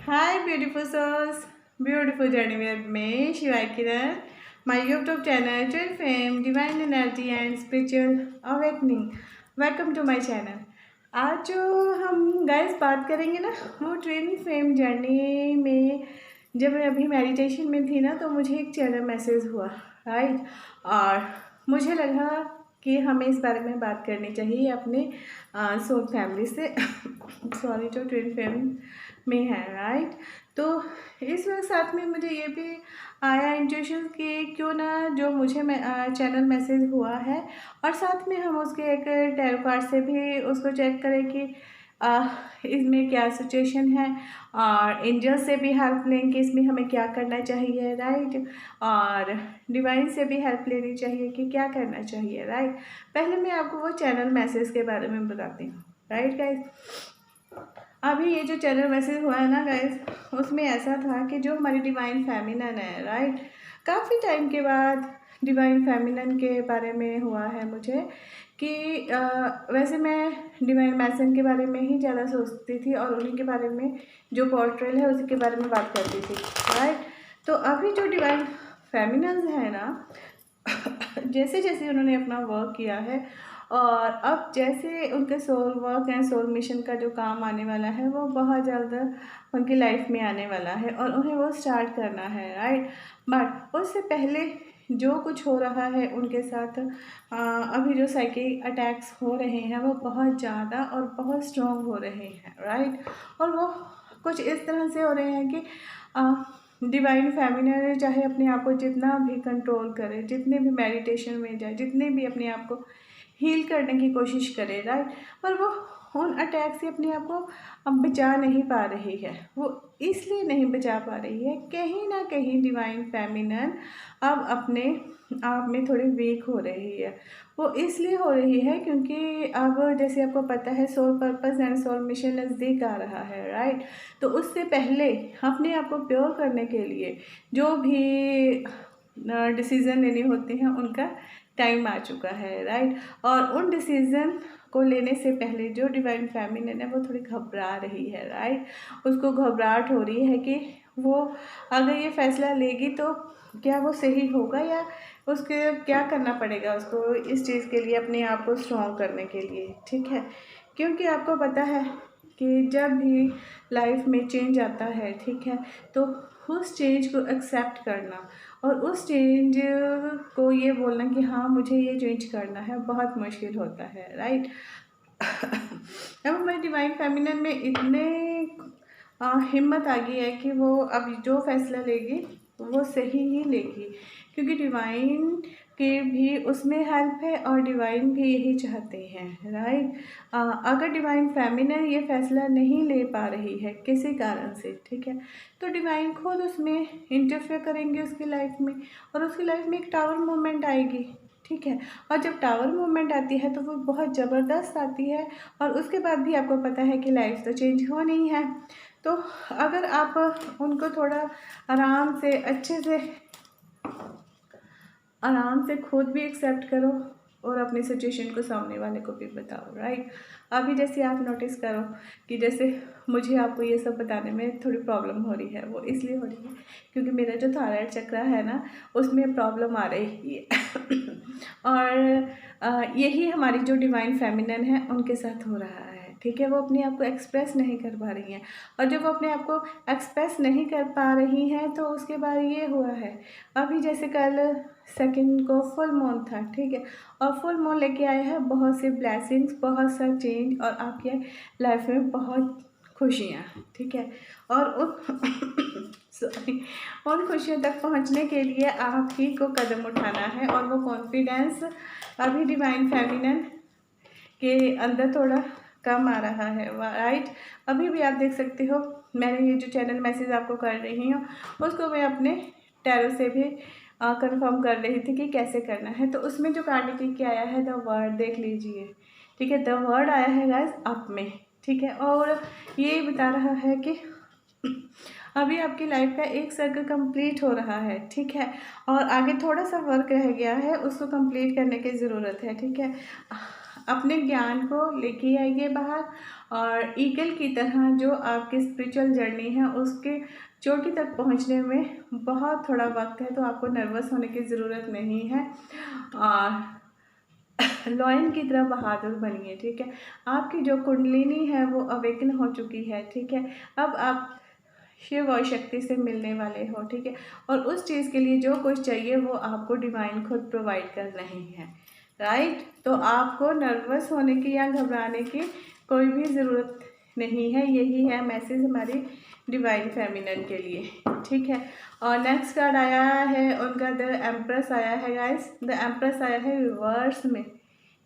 Hi, beautiful souls. Beautiful journey with me, Shivai Kiran. My YouTube channel, Twin Fame, Divine Energy and Spiritual Awakening. Welcome to my channel. आज जो हम guys बात करेंगे ना, वो twin fame journey में जब मैं अभी मेडिटेशन में थी ना, तो मुझे एक चैनल मैसेज हुआ, राइट। और मुझे लगा कि हमें इस बारे में बात करनी चाहिए अपने सोल फैमिली से सॉरी, जो ट्विन फेम में है, राइट। तो इस वक्त साथ में मुझे ये भी आया इंट्यूशन कि क्यों ना जो मुझे चैनल मैसेज हुआ है और साथ में हम उसके एक टैरो कार्ड से भी उसको चेक करें कि इसमें क्या सिचुएशन है, और एंजल से भी हेल्प लें कि इसमें हमें क्या करना चाहिए, राइट। और डिवाइन से भी हेल्प लेनी चाहिए कि क्या करना चाहिए, राइट। पहले मैं आपको वो चैनल मैसेज के बारे में बताती हूँ, राइट गाइज। अभी ये जो चैनल मैसेज हुआ है ना गाइज, उसमें ऐसा था कि जो हमारी डिवाइन फेमिनन है, राइट, काफ़ी टाइम के बाद डिवाइन फेमिनन के बारे में हुआ है मुझे कि वैसे मैं डिवाइन मैसन के बारे में ही ज़्यादा सोचती थी और उन्हीं के बारे में जो पोर्ट्रेल है उसी के बारे में बात करती थी, राइट। तो अभी जो डिवाइन फेमिनन है ना जैसे जैसे उन्होंने अपना वर्क किया है और अब जैसे उनके soul work and soul mission का जो काम आने वाला है वो बहुत जल्द उनकी लाइफ में आने वाला है और उन्हें वो स्टार्ट करना है, राइट। बट उससे पहले जो कुछ हो रहा है उनके साथ अभी जो साइकिक अटैक्स हो रहे हैं वो बहुत ज़्यादा और बहुत स्ट्रॉन्ग हो रहे हैं, राइट। और वो कुछ इस तरह से हो रहे हैं कि डिवाइन फेमिनिन चाहे अपने आप को जितना भी कंट्रोल करे, जितने भी मेडिटेशन में जाए, जितने भी अपने आप को हील करने की कोशिश करे, राइट, पर वो उन अटैक से अपने आप को अब बचा नहीं पा रही है। वो इसलिए नहीं बचा पा रही है, कहीं ना कहीं डिवाइन फेमिनिन अब अपने आप में थोड़ी वीक हो रही है। वो इसलिए हो रही है क्योंकि अब जैसे आपको पता है soul purpose and soul mission नज़दीक आ रहा है, राइट। तो उससे पहले अपने आप को प्योर करने के लिए जो भी डिसीज़न लेने होते हैं उनका टाइम आ चुका है, राइट। और उन डिसीज़न को लेने से पहले जो डिवाइन फेमिनिन है वो थोड़ी घबरा रही है, राइट। उसको घबराहट हो रही है कि वो अगर ये फैसला लेगी तो क्या वो सही होगा या उसके क्या करना पड़ेगा उसको इस चीज़ के लिए, अपने आप को स्ट्रॉन्ग करने के लिए, ठीक है। क्योंकि आपको पता है कि जब भी लाइफ में चेंज आता है, ठीक है, तो उस चेंज को एक्सेप्ट करना और उस चेंज को ये बोलना कि हाँ मुझे ये चेंज करना है बहुत मुश्किल होता है, राइट। अब हमारी डिवाइन फेमिनिन में इतने हिम्मत आ गई है कि वो अब जो फैसला लेगी वो सही ही लेगी, क्योंकि डिवाइन के भी उसमें हेल्प है और डिवाइन भी यही चाहते हैं, राइट। अगर डिवाइन फेमिनिन ये फैसला नहीं ले पा रही है किसी कारण से, ठीक है, तो डिवाइन खुद उसमें इंटरफेयर करेंगे उसकी लाइफ में और उसकी लाइफ में एक टावर मूवमेंट आएगी, ठीक है। और जब टावर मूवमेंट आती है तो वो बहुत ज़बरदस्त आती है और उसके बाद भी आपको पता है कि लाइफ तो चेंज हो नहीं है। तो अगर आप उनको थोड़ा आराम से अच्छे से आराम से खुद भी एक्सेप्ट करो और अपनी सिचुएशन को सामने वाले को भी बताओ, राइट। अभी जैसे आप नोटिस करो कि जैसे मुझे आपको ये सब बताने में थोड़ी प्रॉब्लम हो रही है, वो इसलिए हो रही है क्योंकि मेरा जो थायराइड चक्र है ना उसमें प्रॉब्लम आ रही है और यही हमारी जो डिवाइन फेमिनिन है उनके साथ हो रहा है, ठीक है। वो अपने आप को एक्सप्रेस नहीं कर पा रही हैं और जब वो अपने आप को एक्सप्रेस नहीं कर पा रही हैं तो उसके बाद ये हुआ है, अभी जैसे कल सेकंड को फुल मून था, ठीक है, और फुल मून लेके आया है बहुत से ब्लेसिंग्स, बहुत सा चेंज और आपके लाइफ में बहुत खुशियाँ, ठीक है। और उन सॉरी, उन खुशियों तक पहुंचने के लिए आप ही को कदम उठाना है और वो कॉन्फिडेंस अभी डिवाइन फेमिनिन के अंदर थोड़ा कम आ रहा है, राइट। अभी भी आप देख सकते हो मैंने ये जो चैनल मैसेज आपको कर रही हूँ उसको मैं अपने टैरो से भी कंफर्म कर रही थी कि कैसे करना है। तो उसमें जो कार्ड निकल के आया है द वर्ड, देख लीजिए, ठीक है। द वर्ड आया है गाइस अप में, ठीक है, और ये बता रहा है कि अभी आपकी लाइफ का एक सर्कल कंप्लीट हो रहा है, ठीक है, और आगे थोड़ा सा वर्क रह गया है उसको कंप्लीट करने की ज़रूरत है, ठीक है। अपने ज्ञान को लेके आइए बाहर और ईगल की तरह जो आपकी स्पिरिचुअल जर्नी है उसके चोटी तक पहुंचने में बहुत थोड़ा वक्त है, तो आपको नर्वस होने की ज़रूरत नहीं है। और लॉयन की तरह बहादुर बनिए, ठीक है। आपकी जो कुंडलिनी है वो अवेकन हो चुकी है, ठीक है। अब आप शिव और शक्ति से मिलने वाले हो, ठीक है। और उस चीज़ के लिए जो कुछ चाहिए वो आपको डिवाइन खुद प्रोवाइड कर रहे हैं, राइट। तो आपको नर्वस होने की या घबराने की कोई भी ज़रूरत नहीं है। यही है मैसेज हमारी डिवाइन फेमिनिन के लिए, ठीक है। और नेक्स्ट कार्ड आया है उनका द एम्प्रेस आया है गाइस। द एम्प्रेस आया है रिवर्स में,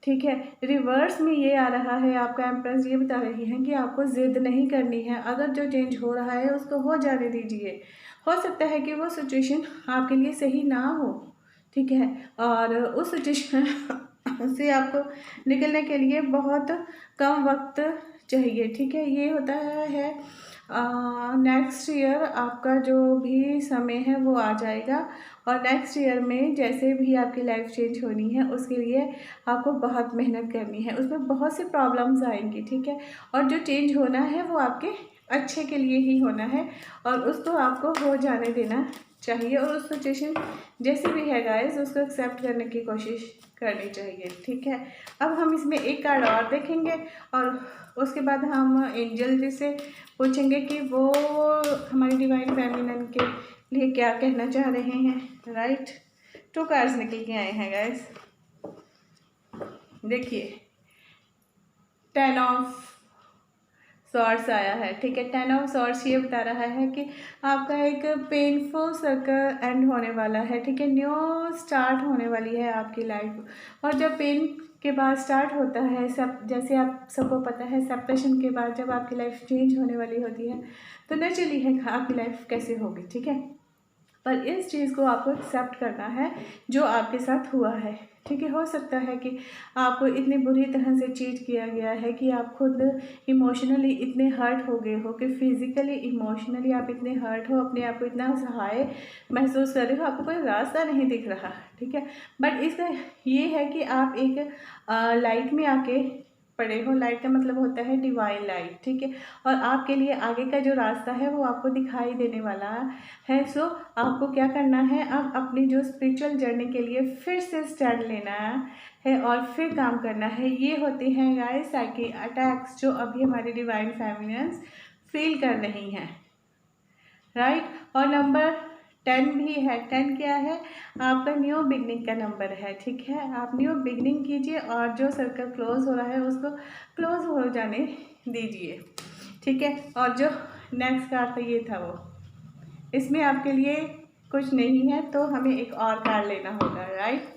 ठीक है। रिवर्स में ये आ रहा है, आपका एम्प्रेस ये बता रही है कि आपको ज़िद नहीं करनी है। अगर जो चेंज हो रहा है उसको हो जाने दीजिए। हो सकता है कि वो सिचुएशन आपके लिए सही ना हो, ठीक है। और उस सिचुएशन से आपको निकलने के लिए बहुत कम वक्त चाहिए, ठीक है। ये होता है नेक्स्ट ईयर आपका जो भी समय है वो आ जाएगा। और नेक्स्ट ईयर में जैसे भी आपकी लाइफ चेंज होनी है उसके लिए आपको बहुत मेहनत करनी है, उसमें बहुत सी प्रॉब्लम्स आएंगी, ठीक है। और जो चेंज होना है वो आपके अच्छे के लिए ही होना है और उसको आपको हो जाने देना चाहिए। और उस सिचुएशन जैसे भी है गाइस उसको एक्सेप्ट करने की कोशिश करनी चाहिए, ठीक है। अब हम इसमें एक कार्ड और देखेंगे और उसके बाद हम एंजल जी से पूछेंगे कि वो हमारी डिवाइन फेमिनिन के लिए क्या कहना चाह रहे हैं, राइट। 2 कार्ड्स निकल के आए हैं गाइस। देखिए 10 ऑफ सॉर्ड्स आया है, ठीक है। 10 ऑफ सॉर्ड्स ये बता रहा है कि आपका एक पेनफुल सर्कल एंड होने वाला है, ठीक है। न्यू स्टार्ट होने वाली है आपकी लाइफ। और जब पेन के बाद स्टार्ट होता है सब, जैसे आप सबको पता है सेपरेशन के बाद जब आपकी लाइफ चेंज होने वाली होती है तो नेचुरली है आपकी लाइफ कैसे होगी, ठीक है। पर इस चीज़ को आपको एक्सेप्ट करना है जो आपके साथ हुआ है, ठीक है। हो सकता है कि आपको इतनी बुरी तरह से चीट किया गया है कि आप खुद इमोशनली इतने हर्ट हो गए हो कि फिज़िकली इमोशनली आप इतने हर्ट हो, अपने आप को इतना असहाय महसूस कर रहे हो, आपको कोई रास्ता नहीं दिख रहा, ठीक है। बट इसका ये है कि आप एक लाइट में आके पड़े हो। लाइट का मतलब होता है डिवाइन लाइट, ठीक है। और आपके लिए आगे का जो रास्ता है वो आपको दिखाई देने वाला है। सो आपको क्या करना है, अब अपनी जो स्पिरिचुअल जर्नी के लिए फिर से स्टैंड लेना है और फिर काम करना है। ये होते हैं गाइस साइकिक अटैक्स जो अभी हमारी डिवाइन फेमिनिन्स फील कर रही हैं, राइट। और नंबर 10 भी है। 10 क्या है, आपका न्यू बिगनिंग का नंबर है, ठीक है। आप न्यू बिगनिंग कीजिए और जो सर्कल क्लोज हो रहा है उसको क्लोज हो जाने दीजिए, ठीक है। और जो नेक्स्ट कार्ड था ये था वो, इसमें आपके लिए कुछ नहीं है तो हमें एक और कार्ड लेना होगा, राइट।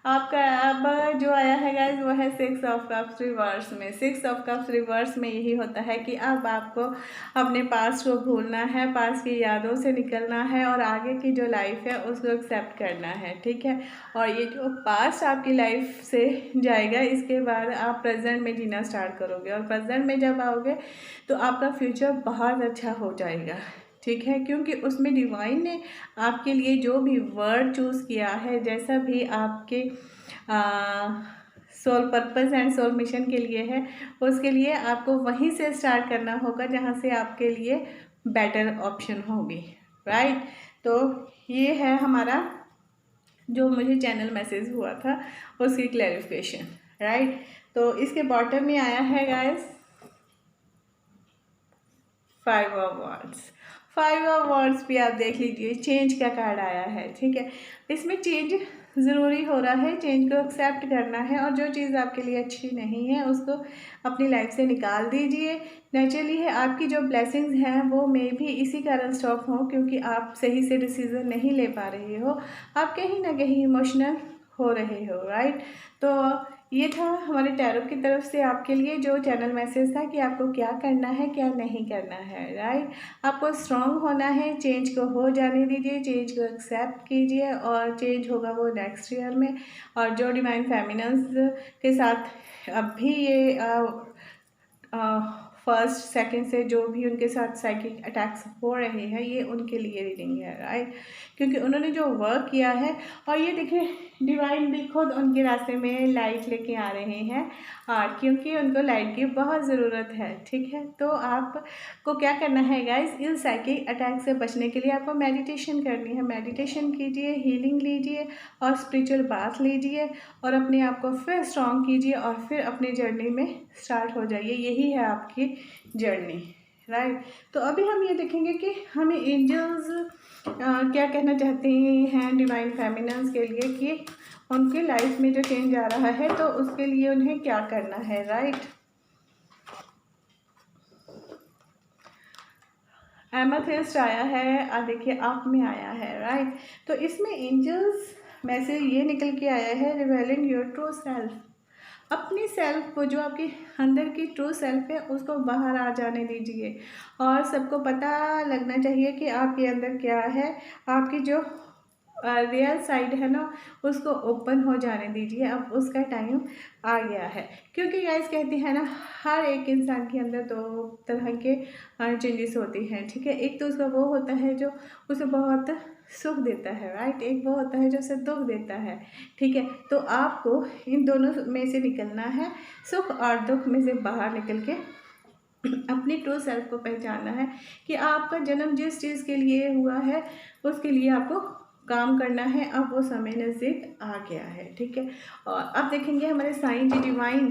आपका अब जो आया है गाइस वो है 6 ऑफ कप्स रिवर्स में। 6 ऑफ कप्स रिवर्स में यही होता है कि अब आपको अपने पास्ट को भूलना है, पास्ट की यादों से निकलना है और आगे की जो लाइफ है उसको एक्सेप्ट करना है, ठीक है। और ये जो पास्ट आपकी लाइफ से जाएगा इसके बाद आप प्रेजेंट में जीना स्टार्ट करोगे और प्रेजेंट में जब आओगे तो आपका फ्यूचर बहुत अच्छा हो जाएगा, ठीक है। क्योंकि उसमें डिवाइन ने आपके लिए जो भी वर्ड चूज़ किया है, जैसा भी आपके soul purpose and soul mission के लिए है, उसके लिए आपको वहीं से स्टार्ट करना होगा जहाँ से आपके लिए बेटर ऑप्शन होगी, राइट। तो ये है हमारा जो मुझे चैनल मैसेज हुआ था उसकी क्लैरिफिकेशन, राइट। तो इसके बॉटम में आया है guys 5 of words. 5 of words भी आप देख लीजिए, चेंज का कार्ड आया है, ठीक है। इसमें चेंज ज़रूरी हो रहा है, चेंज को एक्सेप्ट करना है और जो चीज़ आपके लिए अच्छी नहीं है उसको अपनी लाइफ से निकाल दीजिए। नेचुरली है आपकी जो ब्लेसिंग्स हैं वो मे भी इसी कारण स्टॉप हो क्योंकि आप सही से डिसीज़न नहीं ले पा रहे हो, आप कहीं ना कहीं इमोशनल हो रहे हो, राइट। तो ये था हमारे टैरो की तरफ से आपके लिए जो चैनल मैसेज था कि आपको क्या करना है क्या नहीं करना है, राइट। आपको स्ट्रांग होना है, चेंज को हो जाने दीजिए, चेंज को एक्सेप्ट कीजिए और चेंज होगा वो नेक्स्ट ईयर में। और जो डिवाइन फेमिनिन्स के साथ अब भी ये फर्स्ट सेकंड से जो भी उनके साथ साइकिक अटैक्स हो रहे हैं, ये उनके लिए रीडिंग है, राइट, क्योंकि उन्होंने जो वर्क किया है। और ये देखिए डिवाइन भी खुद उनके रास्ते में लाइट लेके आ रहे हैं, और क्योंकि उनको लाइट की बहुत ज़रूरत है, ठीक है। तो आपको क्या करना है गाइस, इस साइकिक अटैक से बचने के लिए आपको मेडिटेशन करनी है। मेडिटेशन कीजिए, हीलिंग लीजिए और स्पिरिचुअल बाथ लीजिए और अपने आप को फिर स्ट्रॉन्ग कीजिए और फिर अपनी जर्नी में स्टार्ट हो जाइए। यही है आपकी जर्नी, राइट। तो अभी हम ये देखेंगे कि हमें एंजल्स क्या कहना चाहते हैं डिवाइन फेमिनिन्स के लिए, कि उनकी लाइफ में जो चेंज आ रहा है तो उसके लिए उन्हें क्या करना है, राइट। एमेथिस्ट आया है और देखिए आप में आया है, राइट। तो इसमें एंजल्स में से ये निकल के आया है, रिवेलिंग योर ट्रू सेल्फ। अपनी सेल्फ को, जो आपके अंदर की ट्रू सेल्फ है, उसको बाहर आ जाने दीजिए और सबको पता लगना चाहिए कि आपके अंदर क्या है। आपकी जो रियल साइड है ना, उसको ओपन हो जाने दीजिए। अब उसका टाइम आ गया है, क्योंकि गाइस कहते हैं ना, हर एक इंसान के अंदर दो तरह के चेंजेस होती हैं, ठीक है। एक तो उसका वो होता है जो उसे बहुत सुख देता है, राइट, एक वो होता है जो उसे दुख देता है, ठीक है। तो आपको इन दोनों में से निकलना है, सुख और दुख में से बाहर निकल के अपनी ट्रू सेल्फ को पहचानना है कि आपका जन्म जिस चीज़ के लिए हुआ है उसके लिए आपको काम करना है। अब वो समय नज़दीक आ गया है, ठीक है। और अब देखेंगे हमारे साईं जी डिवाइन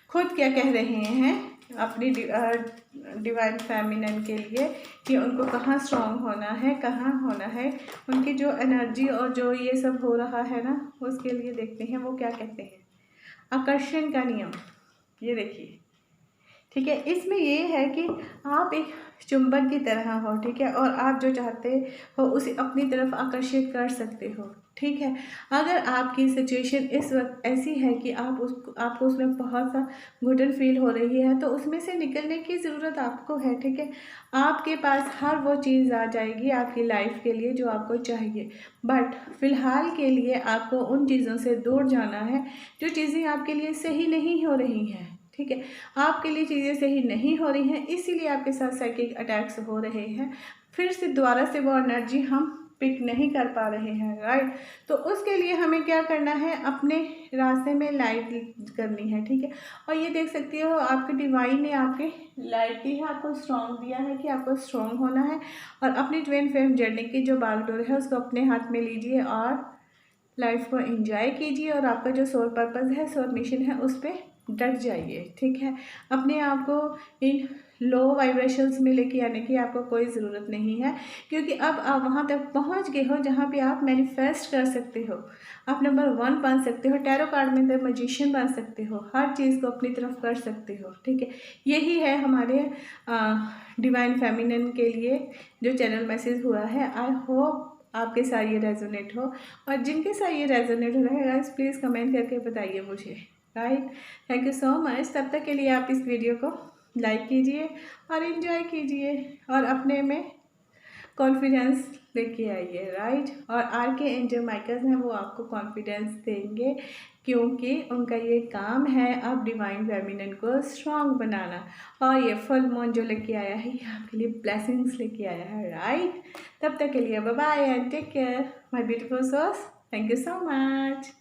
खुद क्या कह रहे हैं अपनी डिवाइन फेमिनिन के लिए, कि उनको कहाँ स्ट्रॉन्ग होना है, कहाँ होना है, उनकी जो एनर्जी और जो ये सब हो रहा है ना, उसके लिए देखते हैं वो क्या कहते हैं। आकर्षण का नियम, ये देखिए, ठीक है। इसमें ये है कि आप एक चुंबक की तरह हो, ठीक है, और आप जो चाहते हो उसे अपनी तरफ आकर्षित कर सकते हो, ठीक है। अगर आपकी सिचुएशन इस वक्त ऐसी है कि आपको उसमें बहुत सा घुटन फील हो रही है, तो उसमें से निकलने की ज़रूरत आपको है, ठीक है। आपके पास हर वो चीज़ आ जाएगी आपकी लाइफ के लिए जो आपको चाहिए, बट फ़िलहाल के लिए आपको उन चीज़ों से दूर जाना है जो चीज़ें आपके लिए सही नहीं हो रही हैं, ठीक है। आपके लिए चीज़ें सही नहीं हो रही हैं, इसीलिए आपके साथ साइकिक अटैक्स हो रहे हैं। फिर से दोबारा से वो एनर्जी हम पिक नहीं कर पा रहे हैं, राइट। तो उसके लिए हमें क्या करना है, अपने रास्ते में लाइट करनी है, ठीक है। और ये देख सकती हो आपके डिवाइन ने आपके लाइट दी है, आपको स्ट्रॉन्ग दिया है कि आपको स्ट्रॉन्ग होना है और अपनी ट्विन फ्लेम जर्नी की जो बागडोर है उसको अपने हाथ में लीजिए और लाइफ को एंजॉय कीजिए और आपका जो सोल पर्पस है, सोल मिशन है, उस पर डट जाइए, ठीक है। अपने आप को इन लो वाइब्रेशंस में लेके आने की आपको कोई ज़रूरत नहीं है, क्योंकि अब आप वहाँ तक पहुँच गए हो जहाँ पे आप मैनिफेस्ट कर सकते हो, आप नंबर 1 बन सकते हो, टैरो कार्ड में द मैजिशियन बन सकते हो, हर चीज़ को अपनी तरफ कर सकते हो, ठीक है। यही है हमारे डिवाइन फेमिनिन के लिए जो चैनल मैसेज हुआ है। आई होप आपके साथ ये रेजोनेट हो, और जिनके साथ ये रेजोनेट हो रहा है गाइस प्लीज़ कमेंट करके बताइए मुझे, right. Thank you so much. तब तक के लिए आप इस वीडियो को लाइक कीजिए और इन्जॉय कीजिए और अपने में कॉन्फिडेंस लेके आइए, राइट। और आर के एंजल माइकर्स हैं, वो आपको कॉन्फिडेंस देंगे, क्योंकि उनका ये काम है अब डिवाइन फेमिनिन को स्ट्रॉन्ग बनाना। और ये फुल मून जो लेके आया है ये आपके लिए ब्लेसिंग्स लेके आया है, राइट। तब तक के लिए bye bye and take care my beautiful souls. Thank you so much.